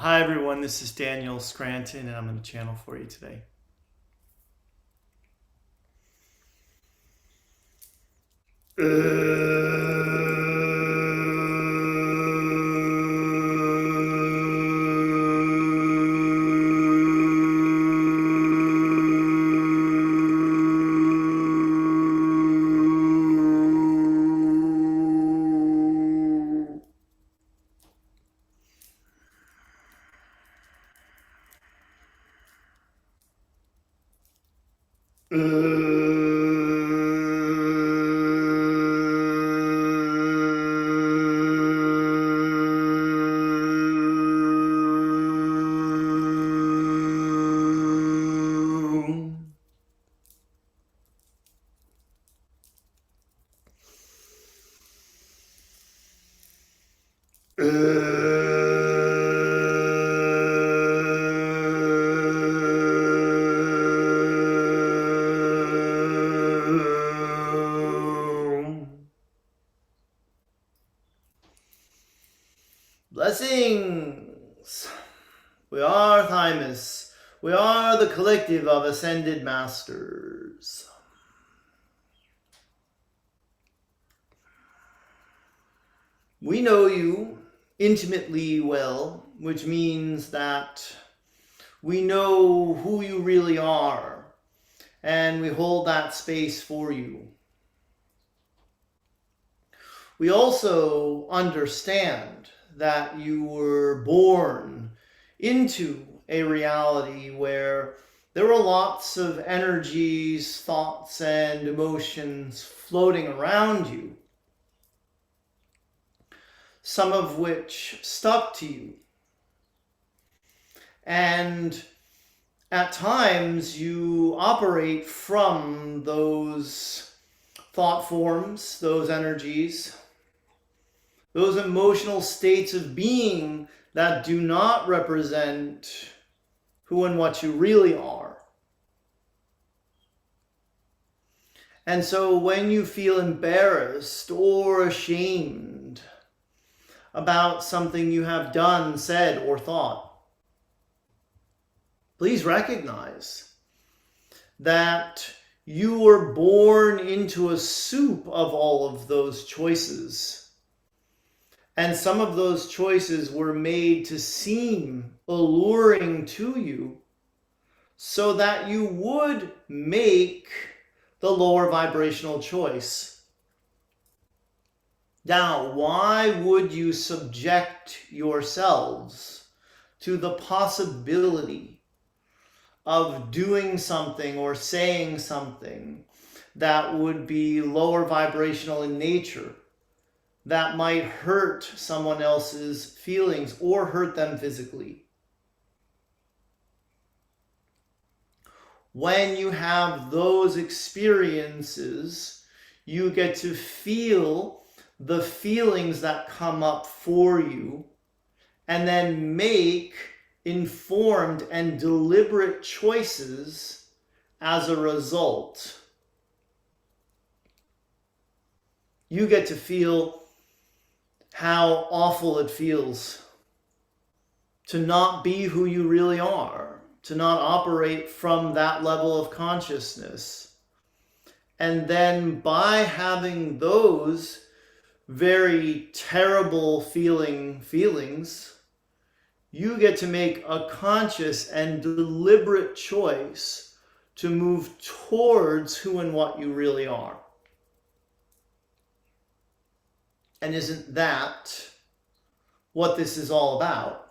Hi everyone, this is Daniel Scranton and I'm in the channel for you today. Blessings! We are Thymus. We are the collective of ascended masters. We know you intimately well, which means that we know who you really are, and we hold that space for you. We also understand that you were born into a reality where there were lots of energies, thoughts, and emotions floating around you, some of which stuck to you. And at times you operate from those thought forms, those energies, those emotional states of being that do not represent who and what you really are. And so when you feel embarrassed or ashamed about something you have done, said, or thought, please recognize that you were born into a soup of all of those choices. And some of those choices were made to seem alluring to you so that you would make the lower vibrational choice. Now, why would you subject yourselves to the possibility of doing something or saying something that would be lower vibrational in nature, that might hurt someone else's feelings or hurt them physically? When you have those experiences, you get to feel the feelings that come up for you and then make informed and deliberate choices as a result. You get to feel how awful it feels to not be who you really are, to not operate from that level of consciousness. And then by having those very terrible feelings, you get to make a conscious and deliberate choice to move towards who and what you really are. And isn't that what this is all about?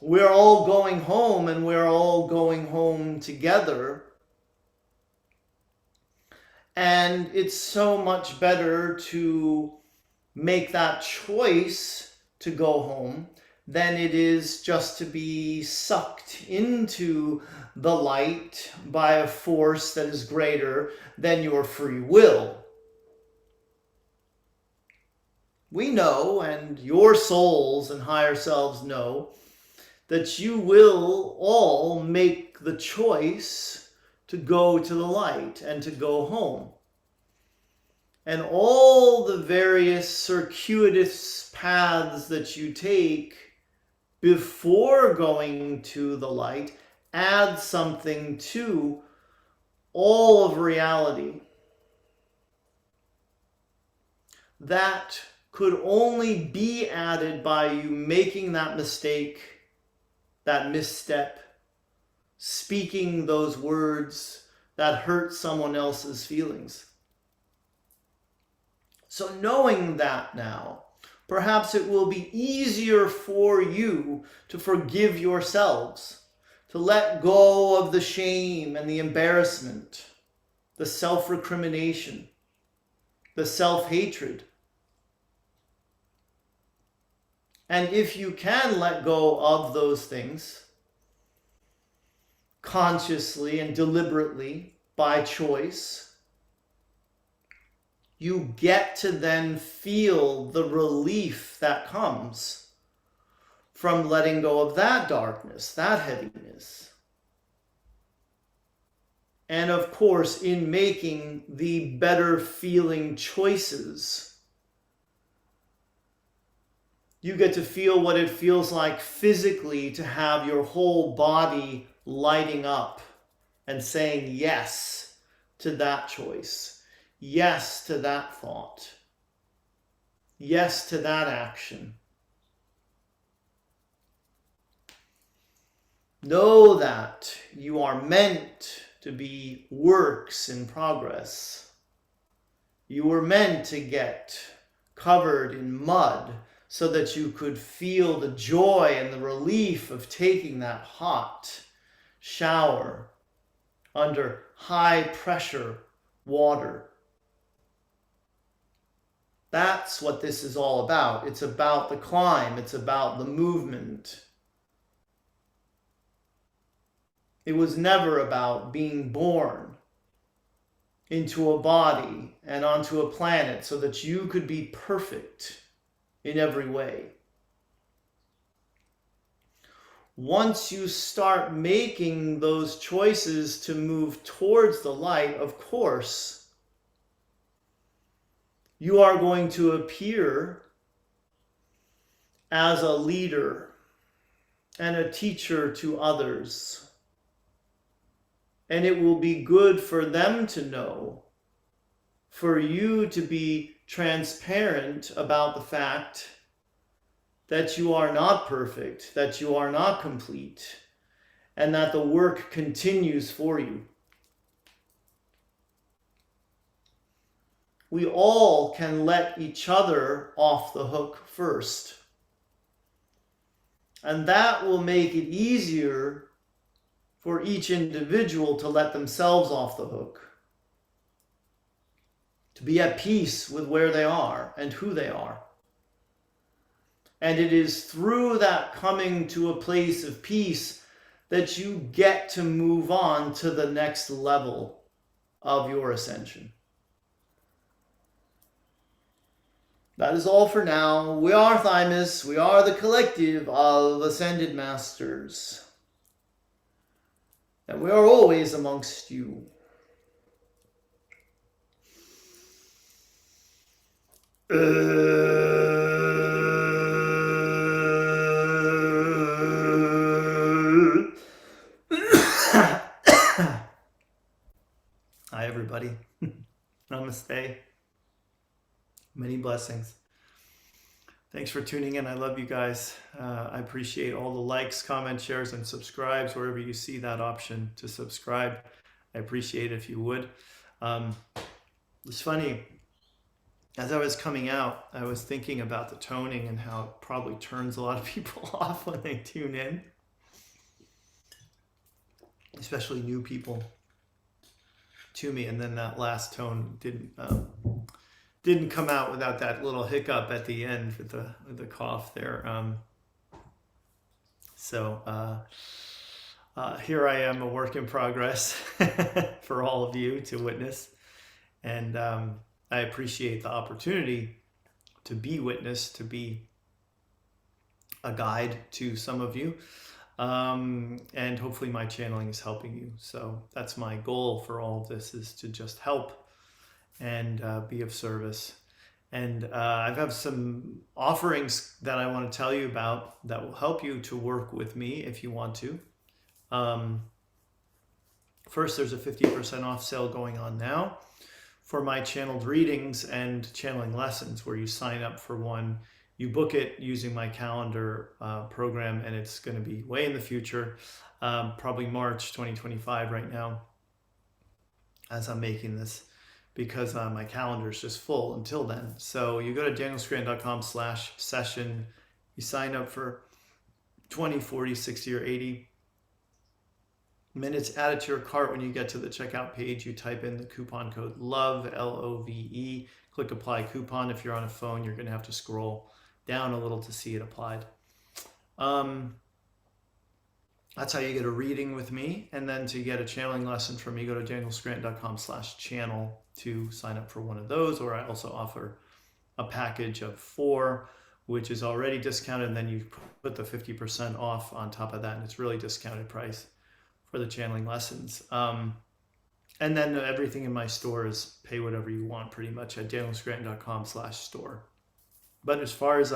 We're all going home, and we're all going home together. And it's so much better to make that choice to go home than it is just to be sucked into the light by a force that is greater than your free will. We know, and your souls and higher selves know, that you will all make the choice to go to the light and to go home. And all the various circuitous paths that you take before going to the light add something to all of reality that could only be added by you making that mistake, that misstep, speaking those words that hurt someone else's feelings. So knowing that now, perhaps it will be easier for you to forgive yourselves, to let go of the shame and the embarrassment, the self-recrimination, the self-hatred. And if you can let go of those things consciously and deliberately by choice, you get to then feel the relief that comes from letting go of that darkness, that heaviness. And of course, in making the better feeling choices, you get to feel what it feels like physically to have your whole body lighting up and saying yes to that choice. Yes to that thought. Yes to that action. Know that you are meant to be works in progress. You were meant to get covered in mud so that you could feel the joy and the relief of taking that hot shower under high pressure water. That's what this is all about. It's about the climb. It's about the movement. It was never about being born into a body and onto a planet so that you could be perfect in every way. Once you start making those choices to move towards the light, of course, you are going to appear as a leader and a teacher to others. And it will be good for them to know, for you to be transparent about the fact that you are not perfect, that you are not complete, and that the work continues for you. We all can let each other off the hook first. And that will make it easier for each individual to let themselves off the hook, to be at peace with where they are and who they are. And it is through that coming to a place of peace that you get to move on to the next level of your ascension. That is all for now. We are Thymus. We are the collective of Ascended Masters. And we are always amongst you. Hi, everybody. Namaste. Many blessings. Thanks for tuning in. I love you guys. I appreciate all the likes, comments, shares, and subscribes wherever you see that option to subscribe. I appreciate it if you would. It's funny, as I was coming out, I was thinking about the toning and how it probably turns a lot of people off when they tune in, especially new people to me. And then that last tone didn't come out without that little hiccup at the end with the cough there. So here I am, a work in progress for all of you to witness. And I appreciate the opportunity to be witness, to be a guide to some of you. And hopefully my channeling is helping you. So that's my goal for all of this, is to just help and be of service. And I have some offerings that I want to tell you about that will help you to work with me if you want to. First, there's a 50% off sale going on now for my channeled readings and channeling lessons, where you sign up for one, you book it using my calendar program, and it's going to be way in the future, probably March 2025 right now, as I'm making this, because my calendar is just full until then. So you go to danielscranton.com/session, you sign up for 20, 40, 60, or 80 minutes, add it to your cart. When you get to the checkout page, you type in the coupon code LOVE, LOVE, click apply coupon. If you're on a phone, you're going to have to scroll down a little to see it applied. That's how you get a reading with me. And then to get a channeling lesson from me, go to danielscranton.com/channel to sign up for one of those. Or I also offer a package of 4, which is already discounted, and then you put the 50% off on top of that, and it's really discounted price for the channeling lessons. And then everything in my store is pay whatever you want, pretty much, at danielscranton.com/store. But as far as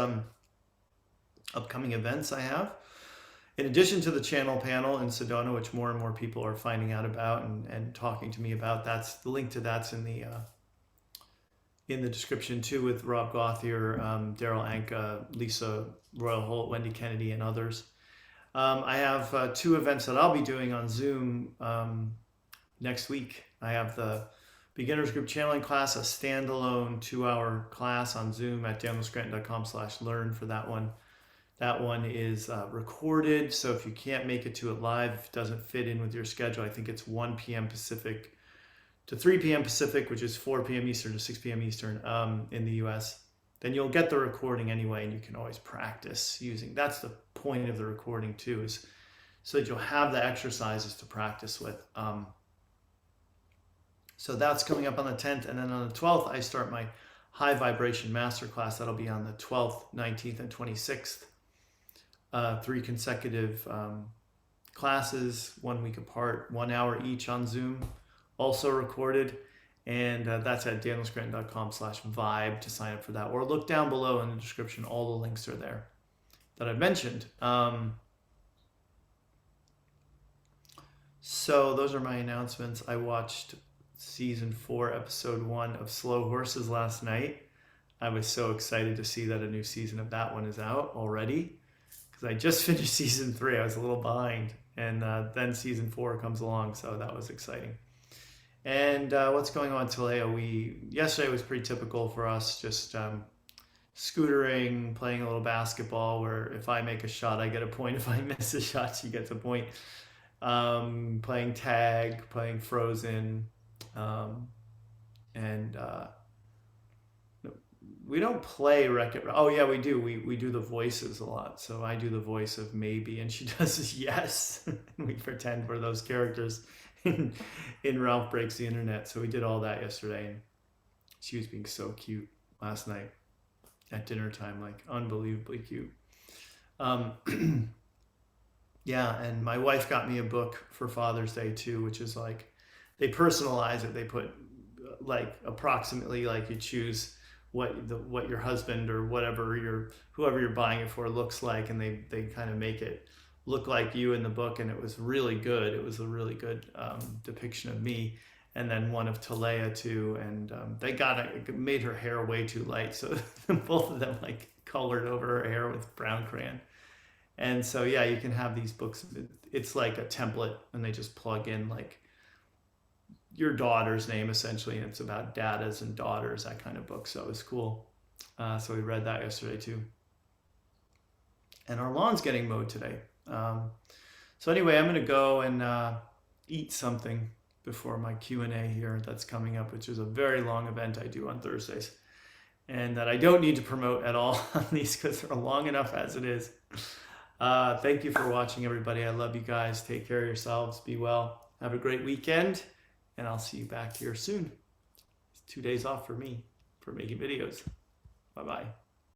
upcoming events I have, in addition to the channel panel in Sedona, which more and more people are finding out about and talking to me about, that's the link to that's in the description too, with Rob Gauthier, Daryl Anka, Lisa Royal Holt, Wendy Kennedy, and others. I have 2 events that I'll be doing on Zoom next week. I have the beginners group channeling class, a standalone 2-hour class on Zoom at danielscranton.com/learn for that one. That one is recorded, so if you can't make it to it live, if it doesn't fit in with your schedule, I think it's 1 p.m. Pacific to 3 p.m. Pacific, which is 4 p.m. Eastern to 6 p.m. Eastern in the U.S., then you'll get the recording anyway, and you can always practice using. That's the point of the recording too, is so that you'll have the exercises to practice with. So that's coming up on the 10th, and then on the 12th, I start my high vibration masterclass. That'll be on the 12th, 19th, and 26th. 3 consecutive classes, 1 week apart, 1 hour each on Zoom, also recorded. And that's at danielscranton.com/vibe to sign up for that. Or look down below in the description. All the links are there that I've mentioned. So those are my announcements. I watched season 4, episode 1 of Slow Horses last night. I was so excited to see that a new season of that one is out already, because I just finished season 3. I was a little behind, and then season 4 comes along, so that was exciting. And what's going on today? Yesterday was pretty typical for us, just scootering, playing a little basketball, where if I make a shot, I get a point. If I miss a shot, she gets a point. Playing tag, playing Frozen, and we don't play Wreck-It. Oh yeah, we do. We do the voices a lot. So I do the voice of Maybe, and she does yes. We pretend we're those characters in Ralph Breaks the Internet. So we did all that yesterday, and she was being so cute last night at dinner time, like unbelievably cute. Yeah, and my wife got me a book for Father's Day too, which is like, they personalize it. They put like approximately, like you choose what your husband or whoever you're buying it for looks like, and they kind of make it look like you in the book, and it was really good. It was a really good depiction of me, and then one of Talea too, and it made her hair way too light, so both of them like colored over her hair with brown crayon. And so yeah, you can have these books. It's like a template, and they just plug in like your daughter's name essentially, and it's about daddas and daughters, that kind of book. So it was cool. So we read that yesterday too. And our lawn's getting mowed today. So anyway, I'm gonna go and eat something before my Q&A here that's coming up, which is a very long event I do on Thursdays, and that I don't need to promote at all on these because they're long enough as it is. Thank you for watching, everybody. I love you guys. Take care of yourselves. Be well. Have a great weekend, and I'll see you back here soon. It's 2 days off for me for making videos. Bye-bye.